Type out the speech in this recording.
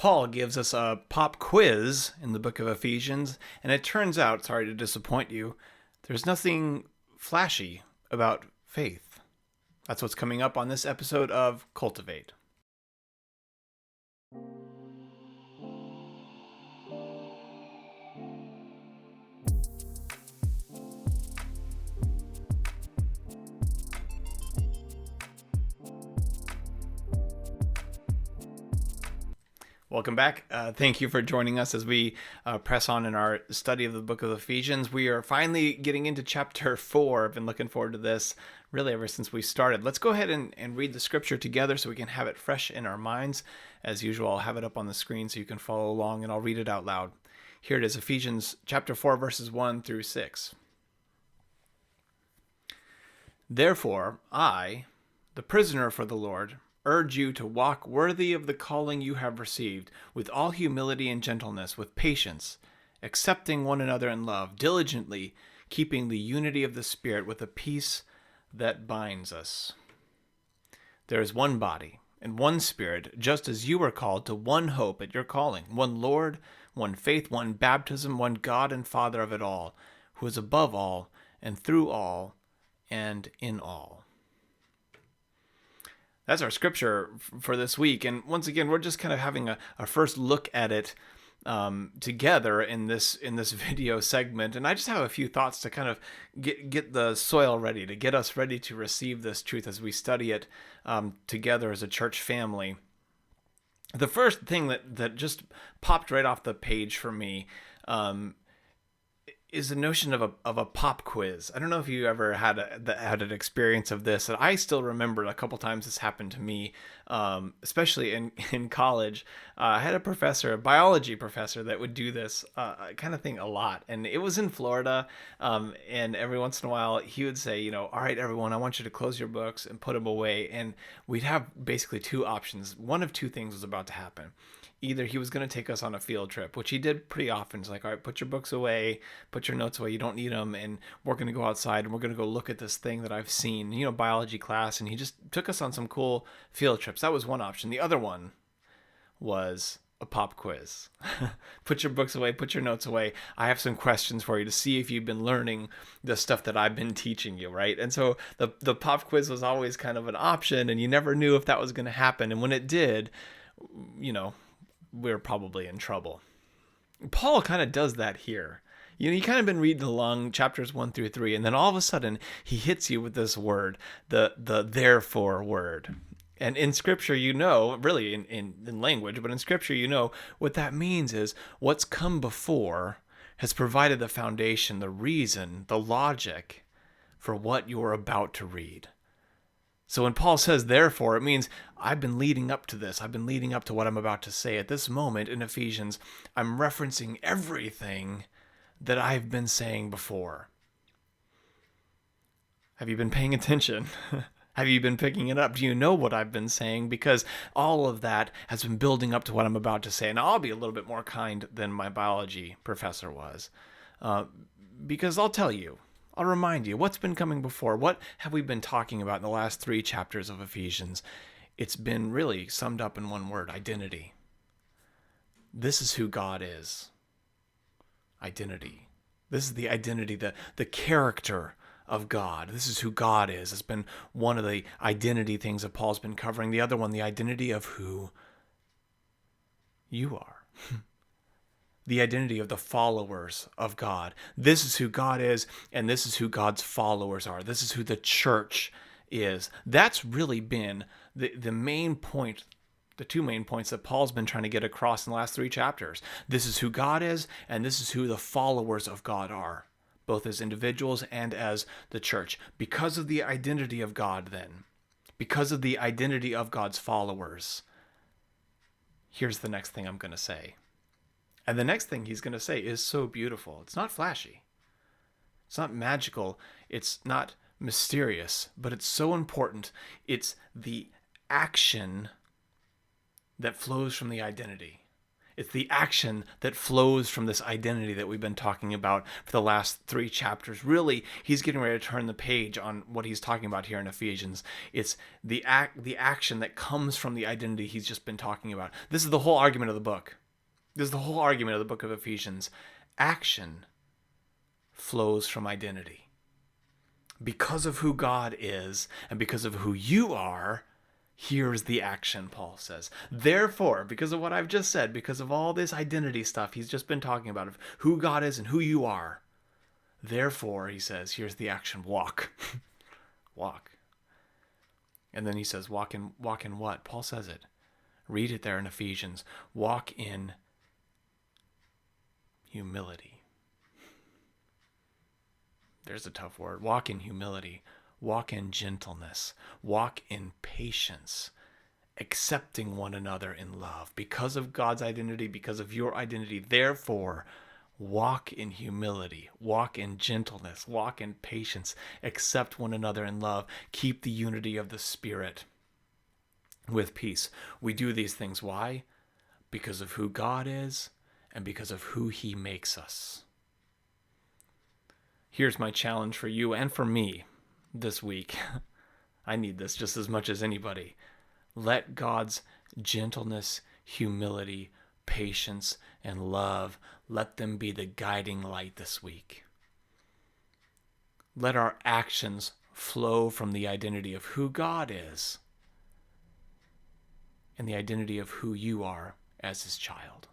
Paul gives us a pop quiz in the book of Ephesians, and it turns out, sorry to disappoint you, there's nothing flashy about faith. That's what's coming up on this episode of Cultivate. Welcome back. Thank you for joining us as we press on in our study of the book of Ephesians. We are finally getting into chapter 4. I've been looking forward to this really ever since we started. Let's go ahead and read the scripture together so we can have it fresh in our minds. As usual, I'll have it up on the screen so you can follow along, and I'll read it out loud. Here it is, Ephesians chapter 4, verses 1 through 6. Therefore, I, the prisoner for the Lord, urge you to walk worthy of the calling you have received, with all humility and gentleness, with patience, accepting one another in love, diligently keeping the unity of the Spirit with a peace that binds us. There is one body and one Spirit, just as you were called to one hope at your calling, one Lord, one faith, one baptism, one God and Father of it all, who is above all and through all and in all. That's our scripture for this week. And once again, we're just kind of having a first look at it together in this video segment. And I just have a few thoughts to kind of get the soil ready, to get us ready to receive this truth as we study it together as a church family. The first thing that just popped right off the page for me is the notion of a pop quiz. I don't know if you ever had an experience of this. And I still remember a couple times this happened to me, especially in college. I had a biology professor that would do this kind of thing a lot. And it was in Florida. And every once in a while he would say, all right, everyone, I want you to close your books and put them away. And we'd have basically two options. One of two things was about to happen. Either he was going to take us on a field trip, which he did pretty often. It's like, all right, put your books away, put your notes away. You don't need them. And we're going to go outside and we're going to go look at this thing that I've seen, biology class. And he just took us on some cool field trips. That was one option. The other one was a pop quiz. Put your books away, put your notes away. I have some questions for you to see if you've been learning the stuff that I've been teaching you, right? And so the pop quiz was always kind of an option, and you never knew if that was going to happen. And when it did, we're probably in trouble. Paul kind of does that here. You kind of been reading along chapters 1 through 3, and then all of a sudden he hits you with this word, the therefore word. And in scripture, really in language, but in scripture, what that means is what's come before has provided the foundation, the reason, the logic for what you're about to read. So when Paul says, therefore, it means I've been leading up to this. I've been leading up to what I'm about to say. At this moment in Ephesians, I'm referencing everything that I've been saying before. Have you been paying attention? Have you been picking it up? Do you know what I've been saying? Because all of that has been building up to what I'm about to say. And I'll be a little bit more kind than my biology professor was. Because I'll remind you, what's been coming before? What have we been talking about in the last 3 chapters of Ephesians? It's been really summed up in one word: identity. This is who God is. Identity. This is the identity, the character of God. This is who God is. It's been one of the identity things that Paul's been covering. The other one, the identity of who you are. The identity of the followers of God. This is who God is, and this is who God's followers are. This is who the church is. That's really been the main point, the 2 main points that Paul's been trying to get across in the last 3 chapters. This is who God is, and this is who the followers of God are, both as individuals and as the church. Because of the identity of God, then, because of the identity of God's followers, here's the next thing I'm going to say. And the next thing he's going to say is so beautiful. It's not flashy. It's not magical. It's not mysterious, but it's so important. It's the action that flows from the identity. It's the action that flows from this identity that we've been talking about for the last 3 chapters. Really, he's getting ready to turn the page on what he's talking about here in Ephesians. It's the action that comes from the identity he's just been talking about. This is the whole argument of the book. This is the whole argument of the book of Ephesians. Action flows from identity. Because of who God is and because of who you are, here's the action, Paul says. Therefore, because of what I've just said, because of all this identity stuff he's just been talking about, of who God is and who you are, therefore, he says, here's the action, walk. Walk. And then he says, walk in what? Paul says it. Read it there in Ephesians. Walk in humility. There's a tough word. Walk in humility. Walk in gentleness. Walk in patience. Accepting one another in love. Because of God's identity, because of your identity, therefore, walk in humility. Walk in gentleness. Walk in patience. Accept one another in love. Keep the unity of the Spirit with peace. We do these things. Why? Because of who God is and because of who He makes us. Here's my challenge for you and for me this week. I need this just as much as anybody. Let God's gentleness, humility, patience, and love, let them be the guiding light this week. Let our actions flow from the identity of who God is and the identity of who you are as His child.